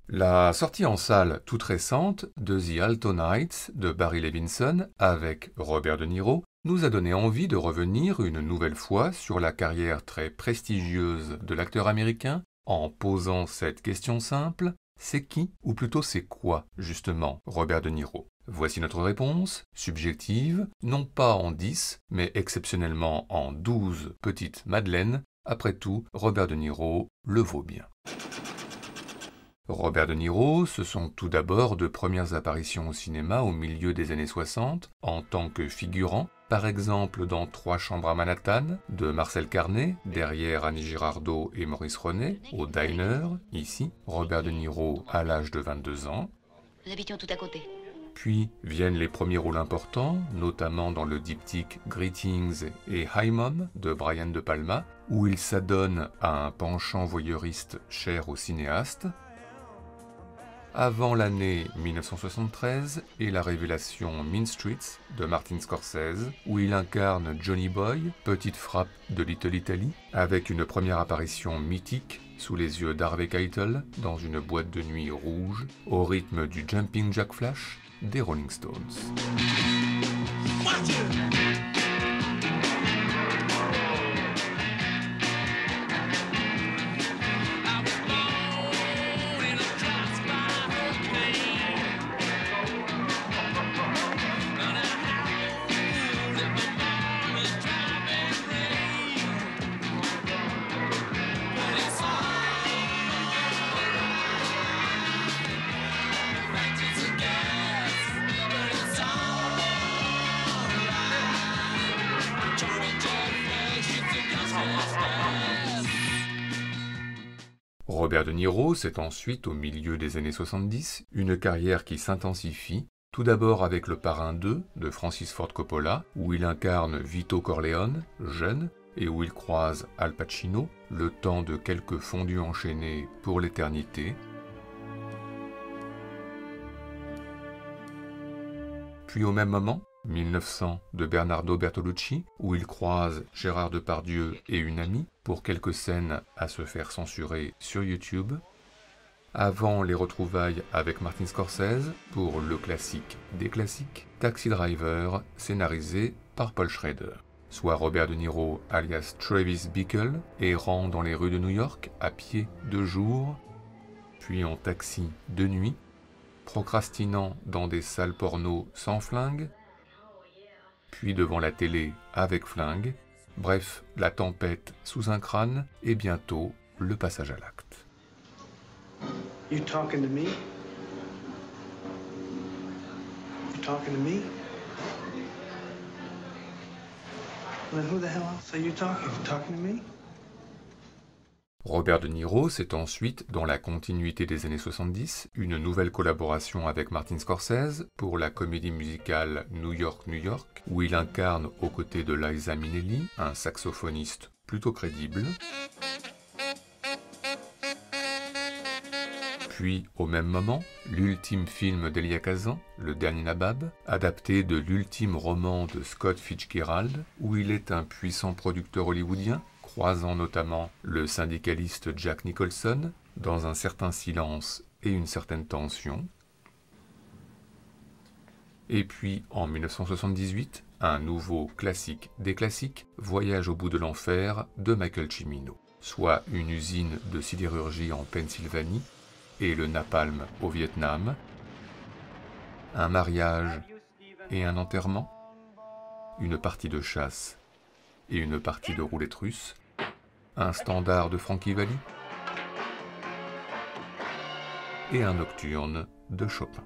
La sortie en salle toute récente de The Alto Nights de Barry Levinson avec Robert De Niro nous a donné envie de revenir une nouvelle fois sur la carrière très prestigieuse de l'acteur américain en posant cette question simple: c'est qui, ou plutôt c'est quoi, justement, Robert De Niro? Voici notre réponse, subjective, non pas en 10, mais exceptionnellement en 12 petites madeleines. Après tout, Robert De Niro le vaut bien. Robert De Niro, ce sont tout d'abord de premières apparitions au cinéma au milieu des années 60, en tant que figurant, par exemple dans Trois chambres à Manhattan, de Marcel Carné, derrière Annie Girardot et Maurice René, au Diner, ici, Robert De Niro à l'âge de 22 ans. Nous habitions tout à côté. Puis viennent les premiers rôles importants, notamment dans le diptyque Greetings et Hi Mom de Brian De Palma, où il s'adonne à un penchant voyeuriste cher au cinéaste, avant l'année 1973 et la révélation Mean Streets de Martin Scorsese, où il incarne Johnny Boy, petite frappe de Little Italy, avec une première apparition mythique sous les yeux d'Harvey Keitel dans une boîte de nuit rouge, au rythme du Jumping Jack Flash des Rolling Stones. Robert De Niro, c'est ensuite, au milieu des années 70, une carrière qui s'intensifie, tout d'abord avec Le Parrain 2 de Francis Ford Coppola, où il incarne Vito Corleone, jeune, et où il croise Al Pacino, le temps de quelques fondus enchaînés pour l'éternité. Puis au même moment, 1900 de Bernardo Bertolucci, où il croise Gérard Depardieu et une amie pour quelques scènes à se faire censurer sur YouTube, avant les retrouvailles avec Martin Scorsese pour le classique des classiques, Taxi Driver, scénarisé par Paul Schrader. Soit Robert De Niro alias Travis Bickle, errant dans les rues de New York à pied de jour, puis en taxi de nuit, procrastinant dans des salles porno sans flingue, puis devant la télé avec flingue, bref, la tempête sous un crâne et bientôt le passage à l'acte. You talking to me? You talking to me? Well, then who the hell else are you talking? You talking to me? Robert De Niro, c'est ensuite, dans la continuité des années 70, une nouvelle collaboration avec Martin Scorsese pour la comédie musicale New York, New York, où il incarne aux côtés de Liza Minnelli, un saxophoniste plutôt crédible. Puis, au même moment, l'ultime film d'Elia Kazan, Le Dernier Nabab, adapté de l'ultime roman de Scott Fitzgerald, où il est un puissant producteur hollywoodien, croisant notamment le syndicaliste Jack Nicholson, dans un certain silence et une certaine tension. Et puis, en 1978, un nouveau classique des classiques, Voyage au bout de l'enfer de Michael Cimino, soit une usine de sidérurgie en Pennsylvanie et le napalm au Vietnam, un mariage et un enterrement, une partie de chasse et une partie de roulette russe, un standard de Frankie Valli et un nocturne de Chopin.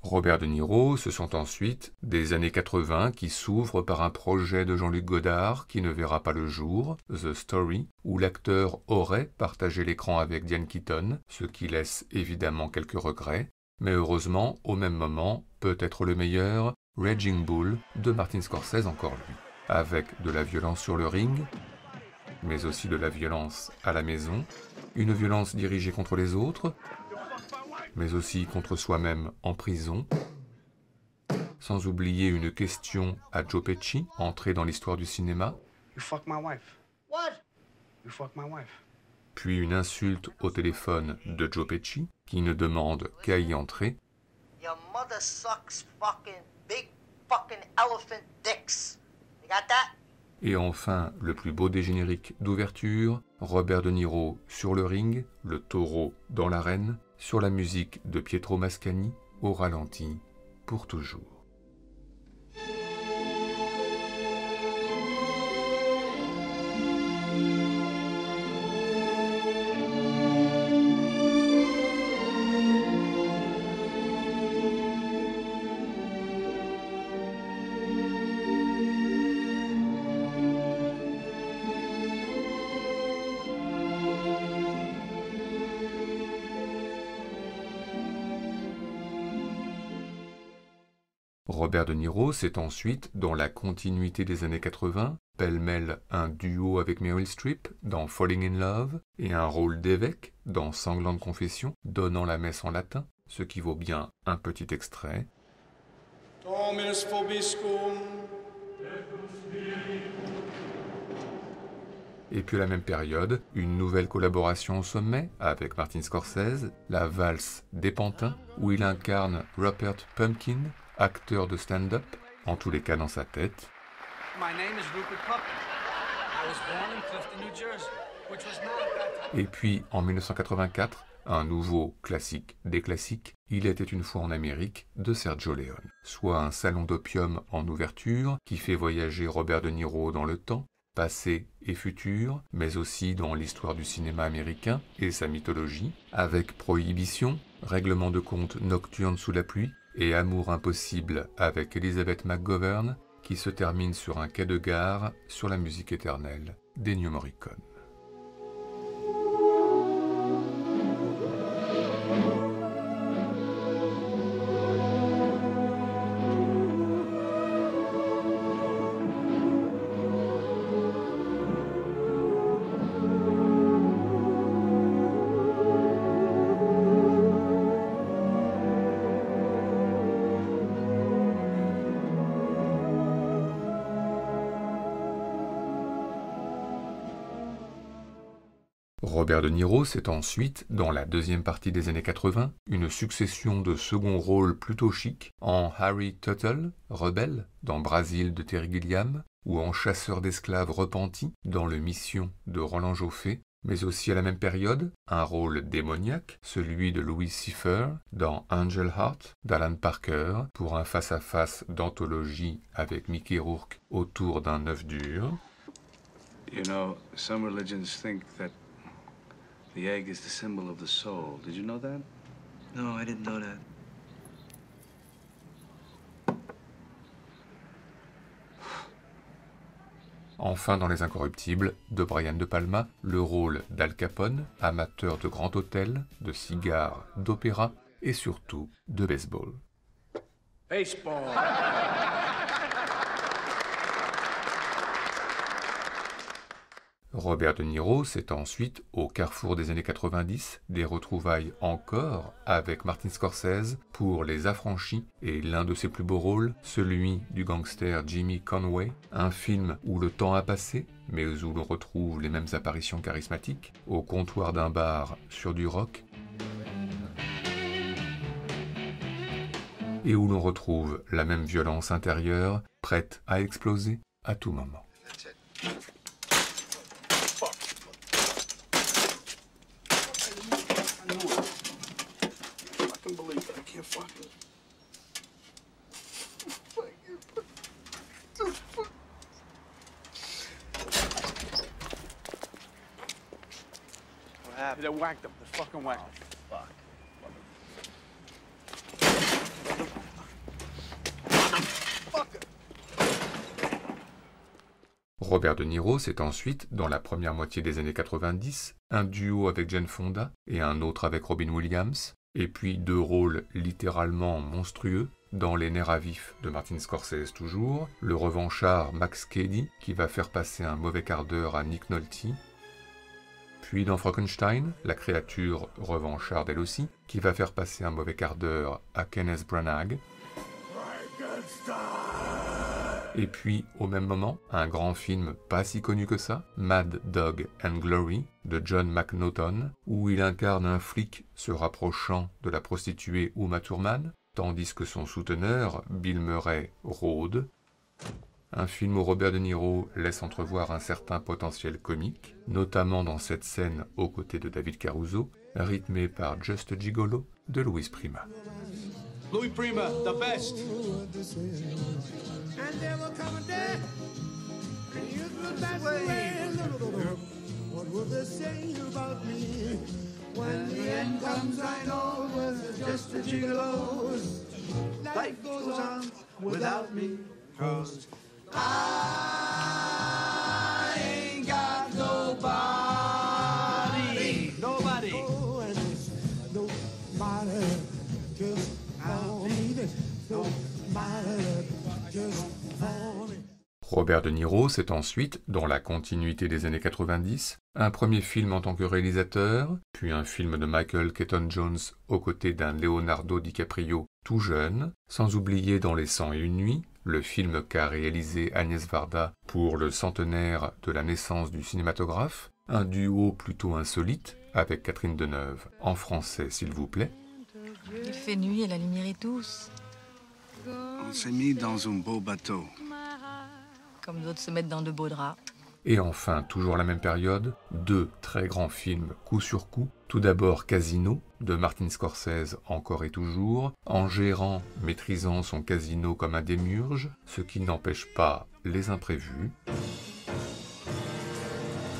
Robert De Niro, ce sont ensuite des années 80 qui s'ouvrent par un projet de Jean-Luc Godard qui ne verra pas le jour, The Story, où l'acteur aurait partagé l'écran avec Diane Keaton, ce qui laisse évidemment quelques regrets, mais heureusement, au même moment, peut-être le meilleur, Raging Bull de Martin Scorsese encore lui, avec de la violence sur le ring, mais aussi de la violence à la maison, une violence dirigée contre les autres, mais aussi contre soi-même en prison, sans oublier une question à Joe Pesci, entrée dans l'histoire du cinéma, You fuck my wife. What? You fuck my wife. puis une insulte au téléphone de Joe Pesci, qui ne demande qu'à y entrer, Your mother sucks fucking big fucking elephant dicks. You got that? et enfin le plus beau des génériques d'ouverture, Robert De Niro sur le ring, le taureau dans l'arène, sur la musique de Pietro Mascagni, au ralenti, pour toujours. Robert De Niro, c'est ensuite, dans la continuité des années 80, pêle-mêle un duo avec Meryl Streep dans Falling in Love et un rôle d'évêque dans Sanglante Confession, donnant la messe en latin, ce qui vaut bien un petit extrait. Dominus vobiscum. Et puis à la même période, une nouvelle collaboration au sommet avec Martin Scorsese, la valse des Pantins, où il incarne Rupert Pupkin, acteur de stand-up, en tous les cas dans sa tête. My name is Rupert Pupkin. I was born in Clifton, New Jersey, which was not at that time. Et puis en 1984, un nouveau classique des classiques, Il était une fois en Amérique de Sergio Leone, soit un salon d'opium en ouverture qui fait voyager Robert De Niro dans le temps, passé et futur, mais aussi dans l'histoire du cinéma américain et sa mythologie, avec prohibition, règlement de compte nocturne sous la pluie et amour impossible avec Elizabeth McGovern, qui se termine sur un quai de gare sur la musique éternelle d'Ennio Morricone. Robert De Niro, c'est ensuite, dans la deuxième partie des années 80, une succession de seconds rôles plutôt chics en Harry Tuttle, rebelle, dans Brasil de Terry Gilliam, ou en chasseur d'esclaves repenti, dans Le Mission de Roland Joffé, mais aussi à la même période, un rôle démoniaque, celui de Louis Cypher, dans Angel Heart d'Alan Parker, pour un face-à-face d'anthologie avec Mickey Rourke autour d'un œuf dur. You know, some religions think that the egg is the symbol of the soul. Did you know that? No, I didn't know that. Enfin, dans Les Incorruptibles, de Brian De Palma, le rôle d'Al Capone, amateur de grand hôtel, de cigares, d'opéra et surtout de baseball. Baseball. Robert De Niro, c'est ensuite, au carrefour des années 90, des retrouvailles encore avec Martin Scorsese pour Les Affranchis et l'un de ses plus beaux rôles, celui du gangster Jimmy Conway, un film où le temps a passé, mais où l'on retrouve les mêmes apparitions charismatiques, au comptoir d'un bar sur du rock, et où l'on retrouve la même violence intérieure, prête à exploser à tout moment. They whacked him. They fucking whacked him. Fuck. Robert De Niro, c'est ensuite, dans la première moitié des années 90, un duo avec Jane Fonda et un autre avec Robin Williams, et puis 2 rôles littéralement monstrueux dans Les Nerfs à vif de Martin Scorsese toujours, le revanchard Max Cady qui va faire passer un mauvais quart d'heure à Nick Nolte, puis dans Frankenstein, la créature revancharde elle aussi, qui va faire passer un mauvais quart d'heure à Kenneth Branagh. Et puis, au même moment, un grand film pas si connu que ça, Mad Dog and Glory, de John McNaughton, où il incarne un flic se rapprochant de la prostituée Uma Thurman, tandis que son souteneur, Bill Murray, rôde. Un film où Robert De Niro laisse entrevoir un certain potentiel comique, notamment dans cette scène aux côtés de David Caruso, rythmée par Just Gigolo de Louis Prima. Louis Prima, the best. And there will come a day when you will pass away. What will they say about me? When the end comes, I know it was just a gigolo. Life goes on without me, 'cause I ain't got nobody. Nobody. Oh, and there's nobody just for me. There's nobody just for me. Robert De Niro, c'est ensuite, dans la continuité des années 90, un premier film en tant que réalisateur, puis un film de Michael Keaton Jones aux côtés d'un Leonardo DiCaprio tout jeune, sans oublier dans Les 101 nuits, le film qu'a réalisé Agnès Varda pour le centenaire de la naissance du cinématographe, un duo plutôt insolite avec Catherine Deneuve, en français s'il vous plaît. Il fait nuit et la lumière est douce. On s'est mis dans un beau bateau. Comme d'autres se mettent dans de beaux draps. Et enfin, toujours la même période, 2 très grands films coup sur coup. Tout d'abord Casino, de Martin Scorsese encore et toujours, en gérant, maîtrisant son casino comme un démiurge, ce qui n'empêche pas les imprévus.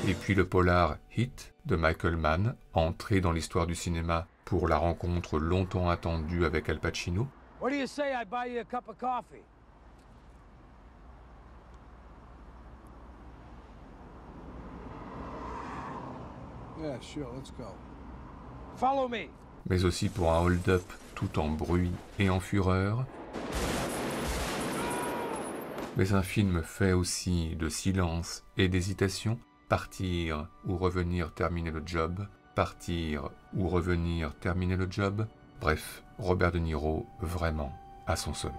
Et puis le polar Hit, de Michael Mann, entré dans l'histoire du cinéma pour la rencontre longtemps attendue avec Al Pacino. What do you say I buy you a cup of coffee? Yeah, sure, let's go. Follow me. Mais aussi pour un hold-up tout en bruit et en fureur. Mais un film fait aussi de silence et d'hésitation, partir ou revenir terminer le job, partir ou revenir terminer le job, bref, Robert De Niro vraiment à son sommet.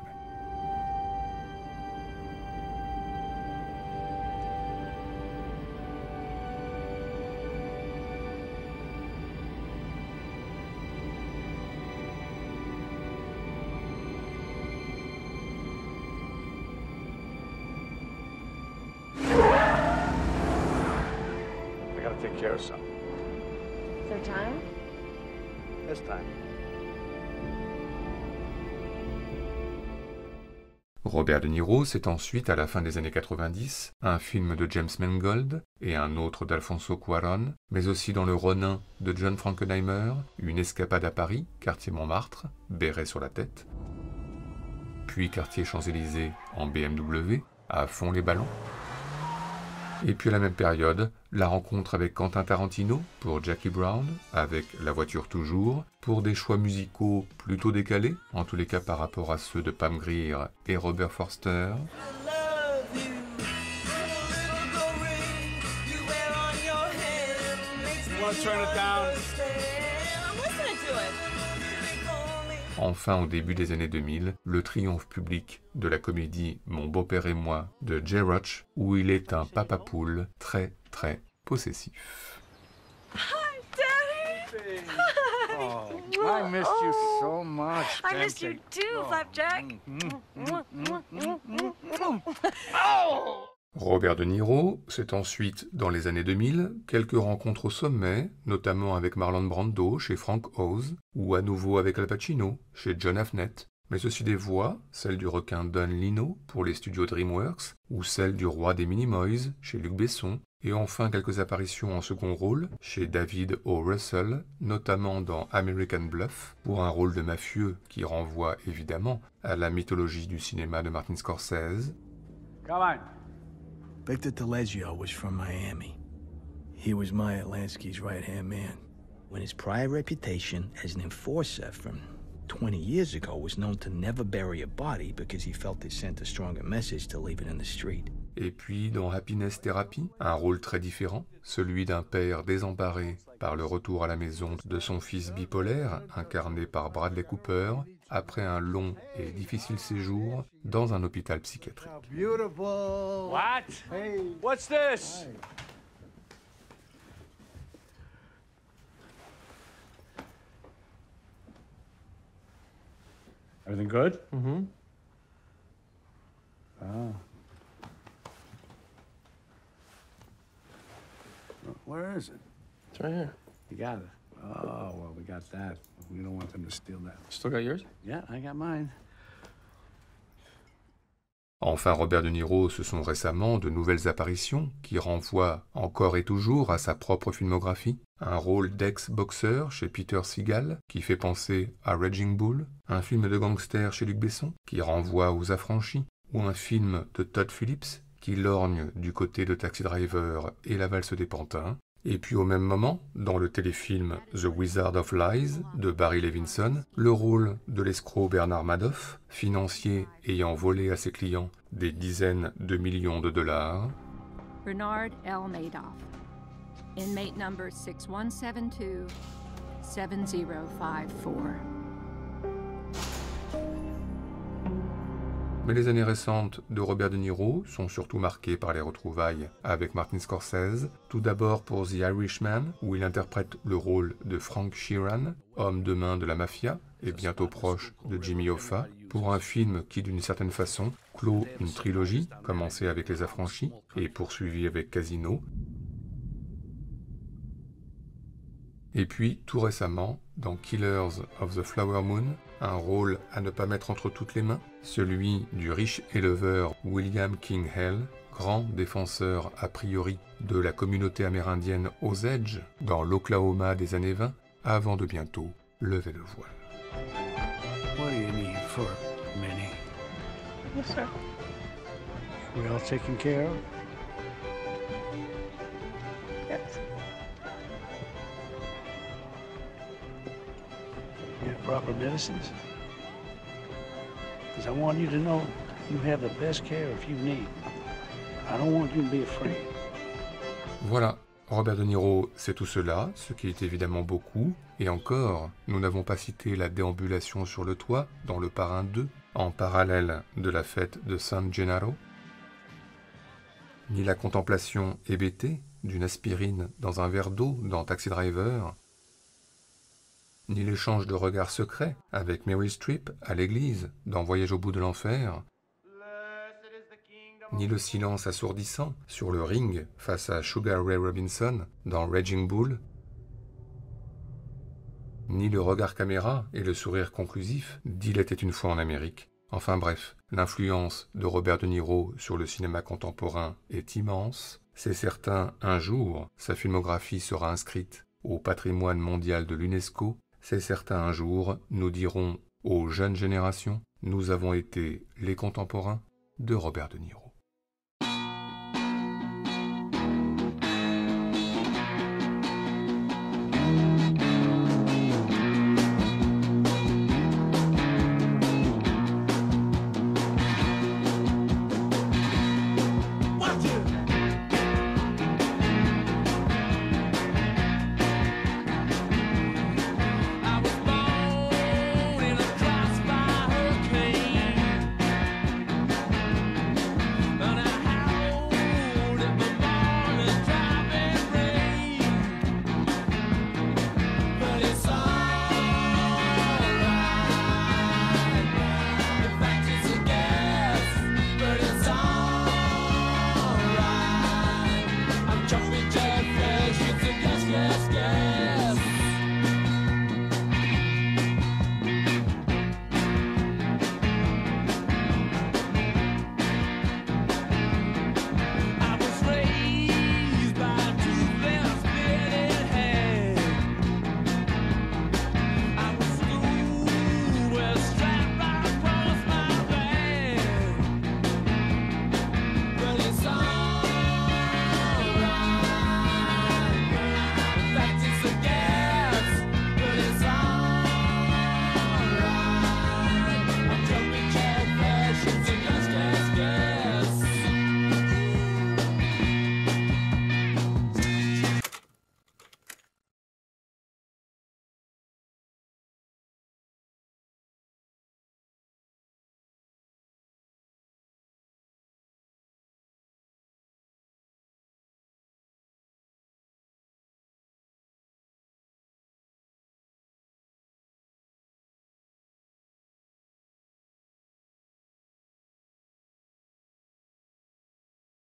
I gotta take care of something. Third time? This time. Robert De Niro, c'est ensuite, à la fin des années 90, un film de James Mangold et un autre d'Alfonso Cuarón, mais aussi dans Le Ronin de John Frankenheimer, Une escapade à Paris, quartier Montmartre, béret sur la tête, puis quartier Champs-Élysées en BMW, à fond les ballons. Et puis à la même période, la rencontre avec Quentin Tarantino pour Jackie Brown, avec La voiture toujours, pour des choix musicaux plutôt décalés, en tous les cas par rapport à ceux de Pam Grier et Robert Forster. Enfin, au début des années 2000, le triomphe public de la comédie Mon beau-père et moi de Jay Roach, où il est un papa poule très très possessif. Hi, Daddy! Oh, I missed you so much. I missed you too, Flapjack. Robert De Niro, c'est ensuite, dans les années 2000, quelques rencontres au sommet, notamment avec Marlon Brando chez Frank Oz, ou à nouveau avec Al Pacino chez John Avnet, mais aussi des voix, celle du requin Don Lino pour les studios DreamWorks, ou celle du roi des Minimoys chez Luc Besson, et enfin quelques apparitions en second rôle chez David O. Russell, notamment dans American Bluff, pour un rôle de mafieux qui renvoie évidemment à la mythologie du cinéma de Martin Scorsese. Come on. Victor Taleggio was from Miami. He was Maya Lansky's right-hand man. When his prior reputation as an enforcer from 20 years ago was known to never bury a body because he felt it sent a stronger message to leave it in the street. Et puis dans Happiness Therapy, un rôle très différent, celui d'un père désemparé par le retour à la maison de son fils bipolaire, incarné par Bradley Cooper, après un long et difficile séjour dans un hôpital psychiatrique. Beautiful. What? Hey. What's this? Everything good? Mm-hmm. Ah. Where is it? It's right here. You got it. Oh, well, we got that. We don't want them to steal that. Still got yours? Yeah, I got mine. Enfin, Robert De Niro se sont récemment de nouvelles apparitions qui renvoient encore et toujours à sa propre filmographie. Un rôle d'ex-boxeur chez Peter Seagal qui fait penser à Raging Bull, un film de gangster chez Luc Besson qui renvoie aux Affranchis, ou un film de Todd Phillips qui lorgne du côté de Taxi Driver et La Valse des Pantins. Et puis au même moment, dans le téléfilm The Wizard of Lies de Barry Levinson, le rôle de l'escroc Bernard Madoff, financier ayant volé à ses clients des dizaines de millions de dollars. Bernard L. Madoff, inmate number 6172-7054. Mais les années récentes de Robert De Niro sont surtout marquées par les retrouvailles avec Martin Scorsese, tout d'abord pour The Irishman, où il interprète le rôle de Frank Sheeran, homme de main de la mafia et bientôt proche de Jimmy Hoffa, pour un film qui, d'une certaine façon, clôt une trilogie, commencée avec Les Affranchis et poursuivie avec Casino. Et puis, tout récemment, dans Killers of the Flower Moon, un rôle à ne pas mettre entre toutes les mains, celui du riche éleveur William King Hale, grand défenseur a priori de la communauté amérindienne Osage dans l'Oklahoma des années 20, avant de bientôt lever le voile. What do you need for Minnie? Yes, sir. We all taken care of? Yes. You have proper medicines? Because I want you to know you have the best care if you need. I don't want you to be afraid. Voilà, Robert De Niro, c'est tout cela, ce qui est évidemment beaucoup, et encore, nous n'avons pas cité la déambulation sur le toit dans Le Parrain 2, en parallèle de la fête de San Gennaro, ni la contemplation hébétée d'une aspirine dans un verre d'eau dans Taxi Driver, ni l'échange de regards secrets avec Meryl Streep à l'église dans Voyage au bout de l'enfer, ni le silence assourdissant sur le ring face à Sugar Ray Robinson dans Raging Bull, ni le regard caméra et le sourire conclusif d'Il était une fois en Amérique. Enfin bref, l'influence de Robert De Niro sur le cinéma contemporain est immense. C'est certain, un jour, sa filmographie sera inscrite au patrimoine mondial de l'UNESCO. C'est certain, un jour, nous dirons aux jeunes générations, nous avons été les contemporains de Robert De Niro.